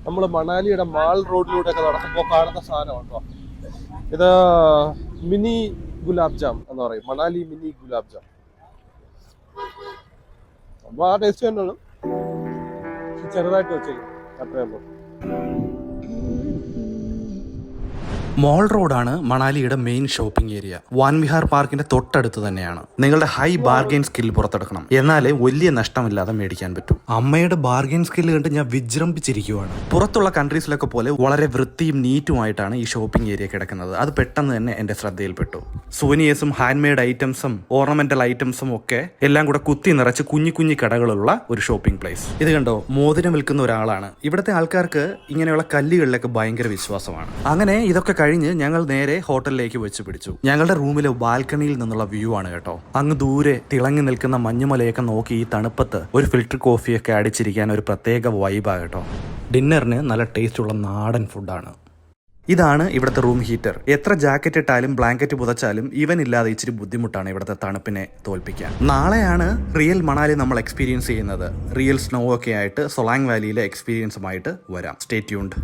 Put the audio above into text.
നമ്മൾ മണാലിയുടെ മാൾ റോഡിലൂടെയൊക്കെ നടക്കുമ്പോൾ കാണുന്ന സാധനമാണ് കേട്ടോ. ഇത് മിനി ഗുലാബ് ജാം എന്ന് പറയും, മണാലി മിനി ഗുലാബ് ജാം. അപ്പോൾ ആ ടേസ്റ്റ് തന്നെയാണ്, ചെറുതായിട്ട് വെച്ചേക്കും, അത്രേ ഉള്ളൂ. മോൾ റോഡാണ് മണാലിയുടെ മെയിൻ ഷോപ്പിംഗ് ഏരിയ. വാൻവിഹാർ പാർക്കിന്റെ തൊട്ടടുത്ത് തന്നെയാണ്. നിങ്ങളുടെ ഹൈ ബാർഗെയിൻ സ്കിൽ പുറത്തെടുക്കണം, എന്നാലേ വലിയ നഷ്ടമില്ലാതെ മേടിക്കാൻ പറ്റൂ. അമ്മയുടെ ബാർഗെയിൻ സ്കിൽ കണ്ട് ഞാൻ വിജൃംഭിച്ചിരിക്കുവാണ്. പുറത്തുള്ള കൺട്രീസിലൊക്കെ പോലെ വളരെ വൃത്തിയും നീറ്റുമായിട്ടാണ് ഈ ഷോപ്പിംഗ് ഏരിയ കിടക്കുന്നത്. അത് പെട്ടെന്ന് തന്നെ എന്റെ ശ്രദ്ധയിൽപ്പെട്ടു. സുവനിയേഴ്സും ഹാൻഡ് മെയ്ഡ് ഐറ്റംസും ഓർണമെന്റൽ ഐറ്റംസും ഒക്കെ എല്ലാം കൂടെ കുത്തി നിറച്ച് കുഞ്ഞു കുഞ്ഞു കടകളുള്ള ഒരു ഷോപ്പിംഗ് പ്ലേസ്. ഇത് കണ്ടോ, മോതിരം വിൽക്കുന്ന ഒരാളാണ്. ഇവിടുത്തെ ആൾക്കാർക്ക് ഇങ്ങനെയുള്ള കല്ലുകളിലൊക്കെ ഭയങ്കര വിശ്വാസമാണ്. അങ്ങനെ ഇതൊക്കെ കഴിഞ്ഞ് ഞങ്ങൾ നേരെ ഹോട്ടലിലേക്ക് വെച്ച് പിടിച്ചു. ഞങ്ങളുടെ റൂമിലെ ബാൽക്കണിയിൽ നിന്നുള്ള വ്യൂ ആണ് കേട്ടോ. അങ്ങ് ദൂരെ തിളങ്ങി നിൽക്കുന്ന മഞ്ഞുമലയൊക്കെ നോക്കി ഈ തണുപ്പത്ത് ഒരു ഫിൽറ്റർ കോഫിയൊക്കെ അടിച്ചിരിക്കാൻ ഒരു പ്രത്യേക വൈബാ കേട്ടോ. ഡിന്നറിന് നല്ല ടേസ്റ്റുള്ള നാടൻ ഫുഡാണ്. ഇതാണ് ഇവിടുത്തെ റൂം ഹീറ്റർ. എത്ര ജാക്കറ്റ് ഇട്ടാലും ബ്ലാങ്കറ്റ് പുതച്ചാലും ഇവൻ ഇല്ലാതെ ഇച്ചിരി ബുദ്ധിമുട്ടാണ് ഇവിടുത്തെ തണുപ്പിനെ തോൽപ്പിക്കാൻ. നാളെയാണ് റിയൽ മണാലി നമ്മൾ എക്സ്പീരിയൻസ് ചെയ്യുന്നത്. റിയൽ സ്നോ ഒക്കെ ആയിട്ട് സൊലാങ് വാലിയിലെ എക്സ്പീരിയൻസുമായിട്ട് വരാം. Stay tuned.